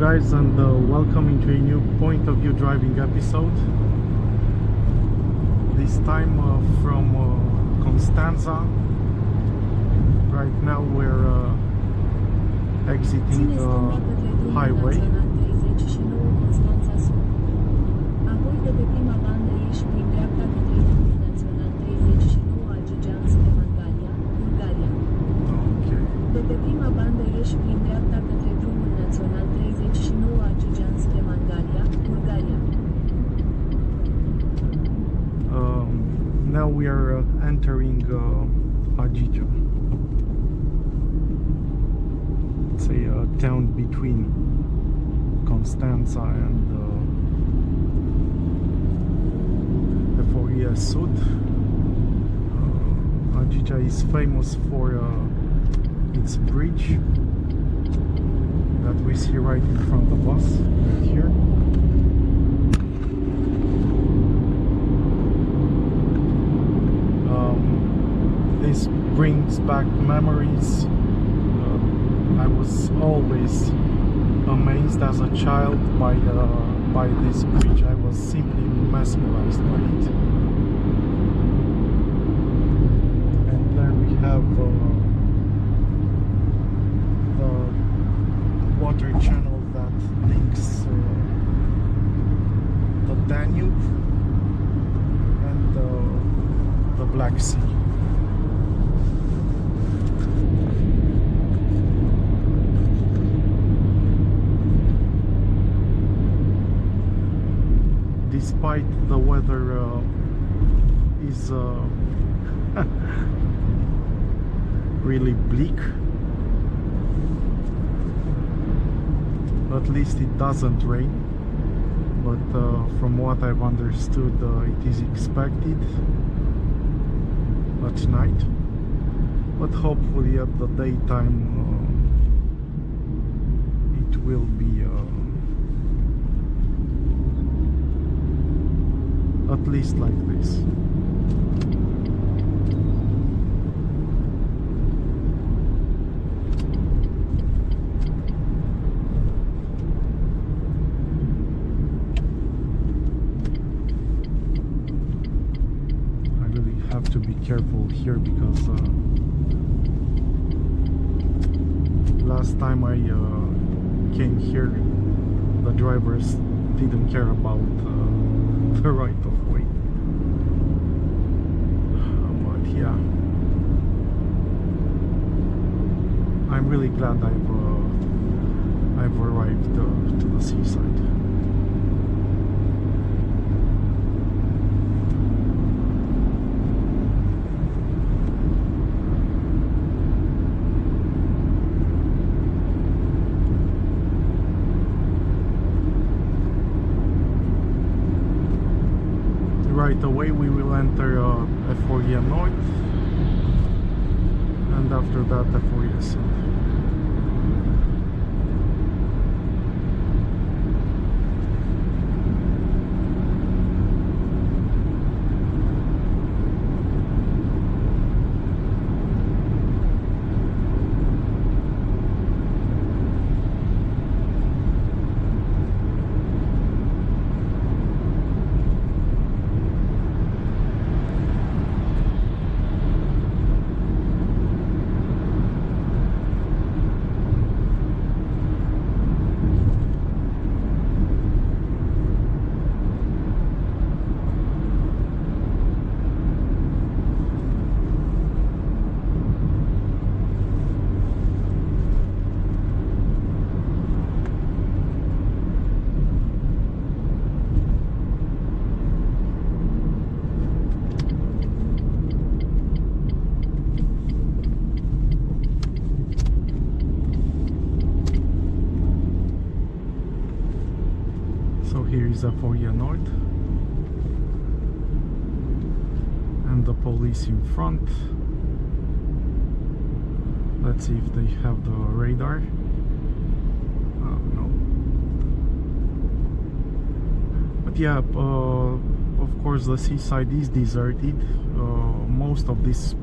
guys, and welcome to a new point of view driving episode. This time from Constanța. Right now we're exiting the highway. Now we are entering Agigea. It's a town between Constanța and Eforie Sud. Agigea is famous for its bridge that we see right in front of us, right here. This brings back memories. I was always amazed as a child by this bridge. I was simply mesmerized by it. And there we have the water channel that links the Danube and the Black Sea. Despite the weather is really bleak, at least it doesn't rain, but from what I've understood, it is expected at night, but hopefully at the daytime it will be at least like this. I really have to be careful here because last time I came here, the drivers didn't care about the right of way. But yeah, I'm really glad I've arrived to the seaside. Right away we will enter Eforie North, and after that Eforie Sud. So here is Eforie North, and the police in front. Let's see if they have the radar. No. But yeah, of course the seaside is deserted. Most of these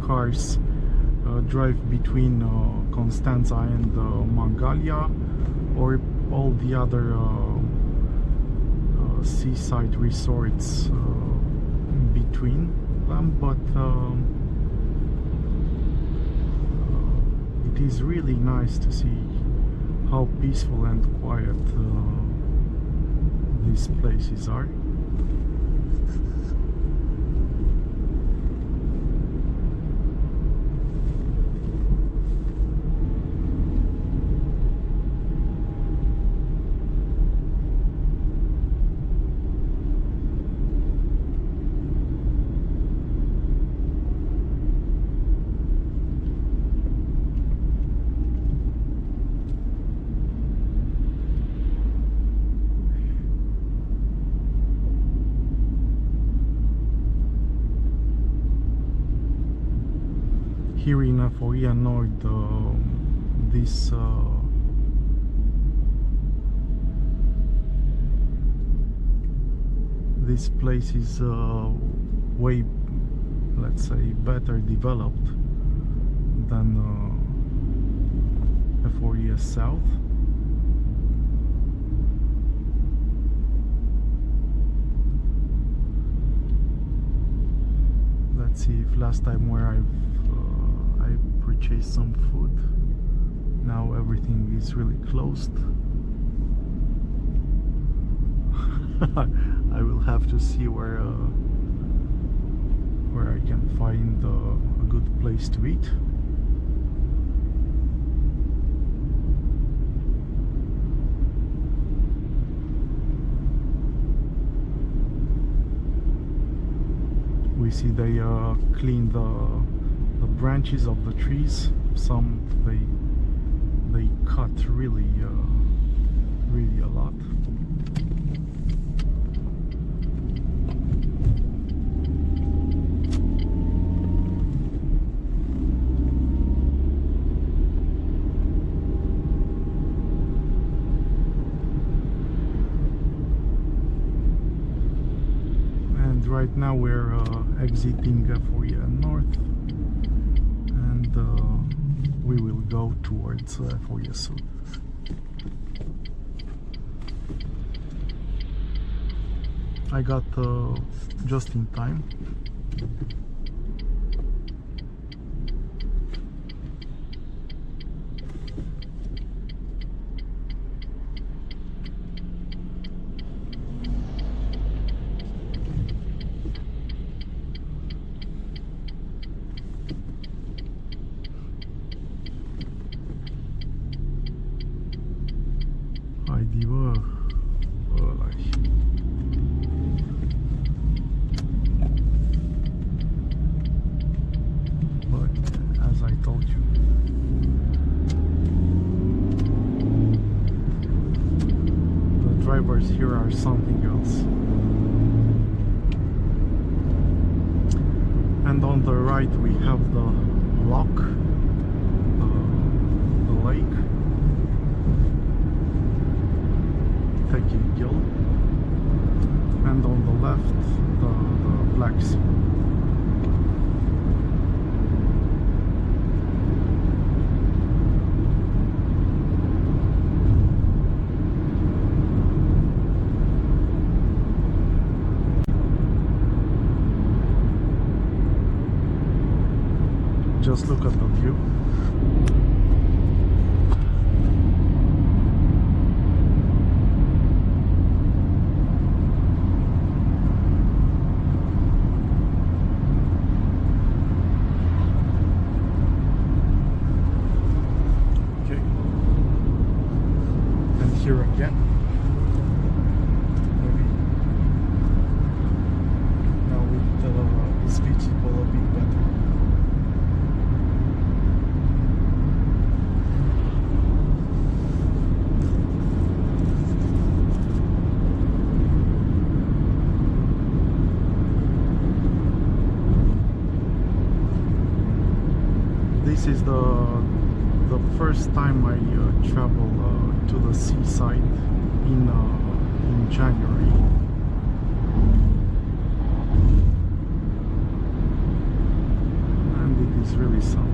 cars drive between Constanța and Mangalia. or all the other seaside resorts in between them, but it is really nice to see how peaceful and quiet these places are. Here in Eforie Nord, this place is way, let's say, better developed than Eforie South. Let's see if last time where I purchased some food, now everything is really closed. I will have to see where I can find a good place to eat. We see they clean the branches of the trees. Some they cut really a lot. And right now we're exiting Eforie North, and we will go towards Eforie South. I got just in time. Here are something else. And on the right we have the lock, the lake, taking Gill, and on the left the Black Sea. Just look at the view. Okay. And here again. Maybe now with this beach it will be better. This is the first time I travel to the seaside in January. And it is really something.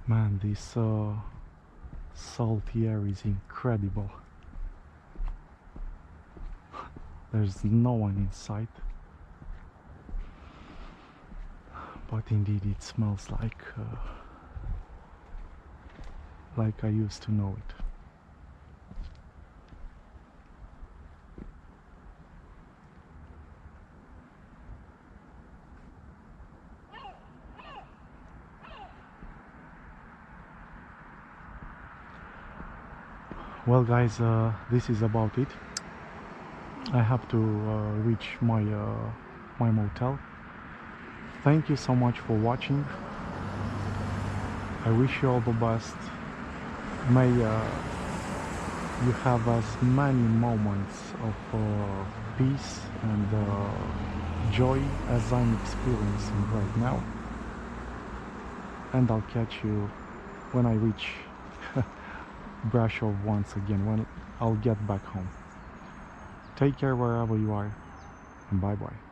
Man, this salty air is incredible. There's no one in sight, but indeed it smells like I used to know it. Well guys, this is about it. I have to reach my my motel. Thank you so much for watching. I wish you all the best. May you have as many moments of peace and joy as I'm experiencing right now. And I'll catch you when I reach Brasov once again, when I'll get back home. Take care wherever you are, and bye bye.